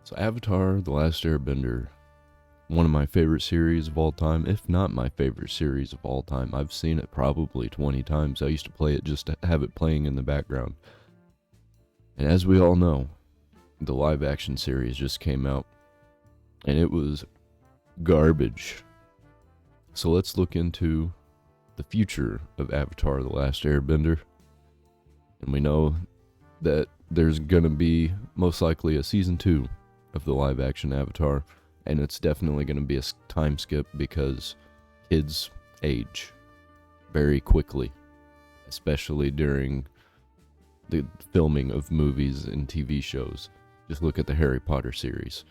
So Avatar The Last Airbender, one of my favorite series of all time, if not my favorite series of all time. I've seen it probably 20 times. I used to play it just to have it playing in the background. And as we all know, the live action series just came out, and it was garbage. So let's look into the future of Avatar The Last Airbender. And we know that there's gonna be most likely a season 2 of the live action Avatar, and it's definitely gonna be a time skip because kids age very quickly, especially during the filming of movies and TV shows. Just look at the Harry Potter series.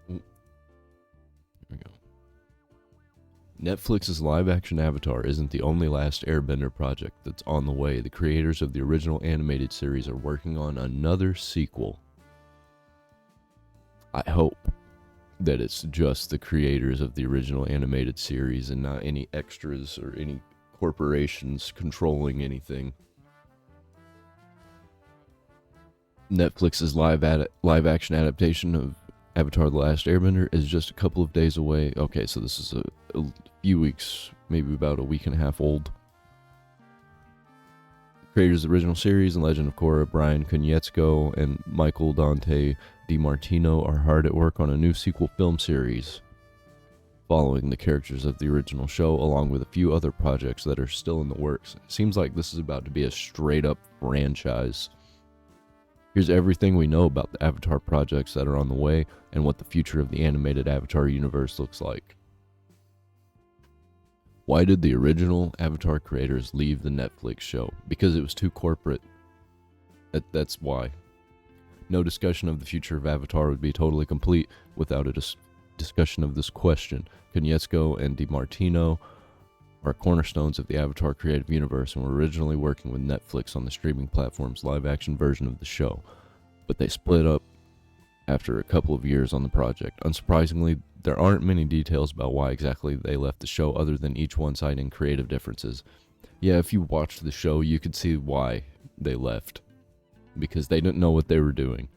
There we go. Netflix's live-action Avatar isn't the only Last Airbender project that's on the way. The creators of the original animated series are working on another sequel. I hope that it's just the creators of the original animated series and not any extras or any corporations controlling anything. Netflix's live-action adaptation of Avatar The Last Airbender is just a couple of days away. Okay, so this is a few weeks, maybe about a week and a half old. Creators of the original series and Legend of Korra, Brian Konietzko and Michael Dante DiMartino are hard at work on a new sequel film series following the characters of the original show, along with a few other projects that are still in the works. It seems like this is about to be a straight-up franchise. Here's everything we know about the Avatar projects that are on the way and what the future of the animated Avatar universe looks like. Why did the original Avatar creators leave the Netflix show? Because it was too corporate. That's why. No discussion of the future of Avatar would be totally complete without a discussion of this question. Konietzko and DiMartino are cornerstones of the Avatar creative universe and were originally working with Netflix on the streaming platform's live-action version of the show, but they split up after a couple of years on the project. Unsurprisingly, there aren't many details about why exactly they left the show other than each one citing creative differences. Yeah, if you watched the show, you could see why they left, because they didn't know what they were doing,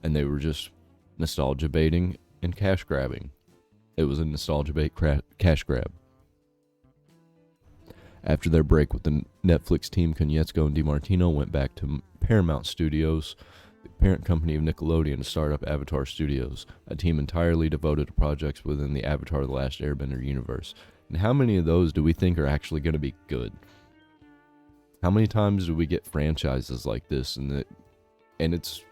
and they were just nostalgia baiting and cash grabbing. It was a nostalgia bait cash grab. After their break with the Netflix team, Konietzko and DiMartino went back to Paramount Studios, the parent company of Nickelodeon, to start up Avatar Studios, a team entirely devoted to projects within the Avatar The Last Airbender universe. And how many of those do we think are actually going to be good? How many times do we get franchises like this and it's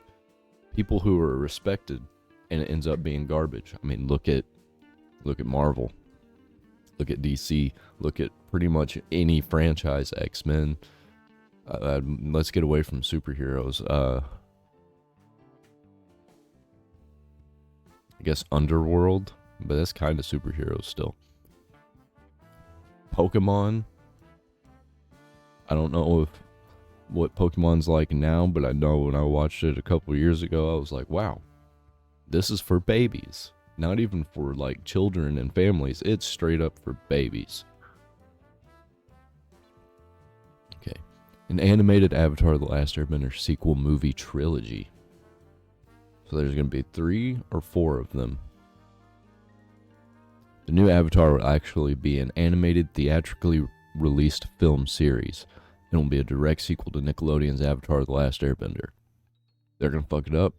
people who are respected and it ends up being garbage? I mean, look at Marvel. Look at DC. Look at pretty much any franchise. X-Men. Let's get away from superheroes. I guess Underworld, but that's kind of superheroes still. Pokemon. I don't know what Pokemon's like now, but I know when I watched it a couple years ago, I was like, wow, this is for babies. Not even for like children and families. It's straight up for babies. Okay. An animated Avatar The Last Airbender sequel movie trilogy. So there's going to be 3 or 4 of them. The new Avatar will actually be an animated, theatrically released film series. It will be a direct sequel to Nickelodeon's Avatar The Last Airbender. They're going to fuck it up.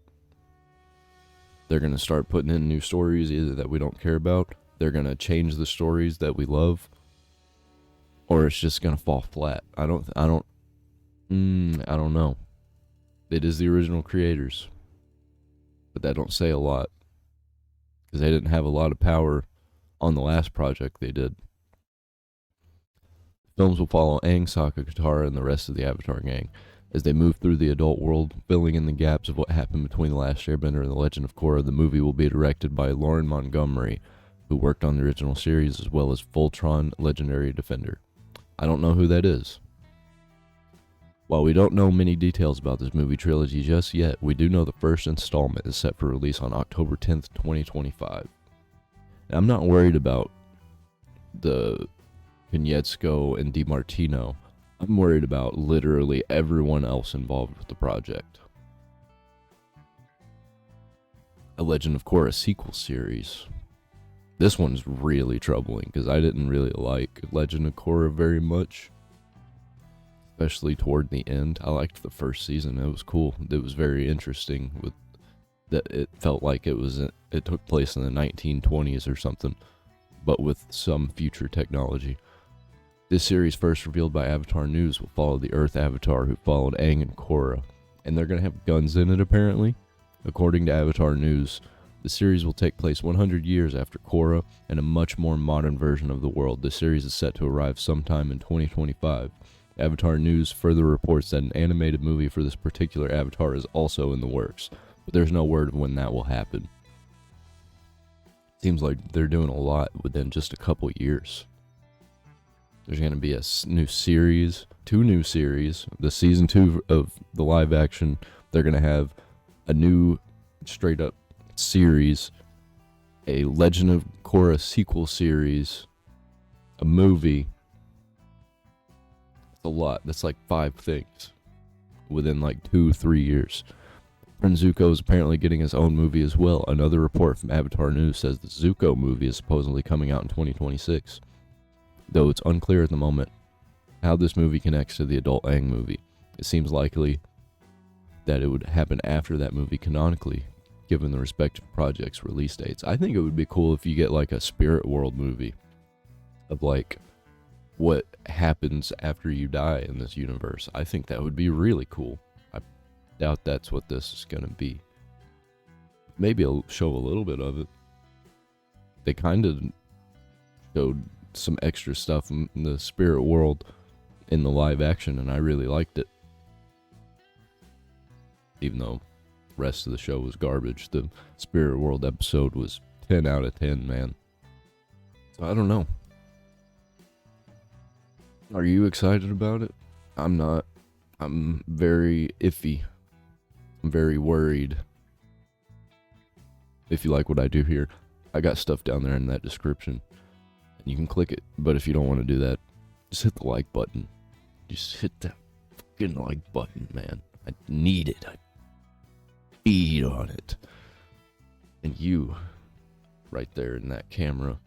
They're going to start putting in new stories either that we don't care about. They're going to change the stories that we love. Or it's just going to fall flat. I don't know. It is the original creators. But that don't say a lot. Because they didn't have a lot of power on the last project they did. Films will follow Aang, Sokka, Katara, and the rest of the Avatar gang as they move through the adult world, filling in the gaps of what happened between The Last Airbender and The Legend of Korra. The movie will be directed by Lauren Montgomery, who worked on the original series, as well as Voltron Legendary Defender. I don't know who that is. While we don't know many details about this movie trilogy just yet, we do know the first installment is set for release on October 10th, 2025. Now, I'm not worried about the Konietzko and DiMartino I'm worried about literally everyone else involved with the project. A Legend of Korra sequel series. This one's really troubling because I didn't really like Legend of Korra very much, especially toward the end. I liked the first season. It was cool. It was very interesting. With that, it felt like it took place in the 1920s or something, but with some future technology. This series, first revealed by Avatar News, will follow the Earth Avatar who followed Aang and Korra, and they're gonna have guns in it apparently. According to Avatar News, the series will take place 100 years after Korra and a much more modern version of the world. The series is set to arrive sometime in 2025. Avatar News further reports that an animated movie for this particular Avatar is also in the works, but there's no word of when that will happen. Seems like they're doing a lot within just a couple years. There's going to be a new series, 2 new series. The season 2 of the live action, they're going to have a new straight up series, a Legend of Korra sequel series, a movie. That's a lot. That's like 5 things within like 2-3 years. Prince Zuko is apparently getting his own movie as well. Another report from Avatar News says the Zuko movie is supposedly coming out in 2026. Though it's unclear at the moment how this movie connects to the adult Aang movie. It seems likely that it would happen after that movie canonically, given the respective projects' release dates. I think it would be cool if you get like a Spirit World movie of like what happens after you die in this universe. I think that would be really cool. I doubt that's what this is going to be. Maybe I'll show a little bit of it. They kind of showed some extra stuff in the Spirit World in the live action, and I really liked it. Even though the rest of the show was garbage, the Spirit World episode was 10 out of 10, man. So I don't know. Are you excited about it? I'm not. I'm very iffy. I'm very worried. If you like what I do here, I got stuff down there in that description. You can click it, but if you don't want to do that, just hit the like button. Just hit that fucking like button, man. I need it. I feed on it. And you, right there in that camera,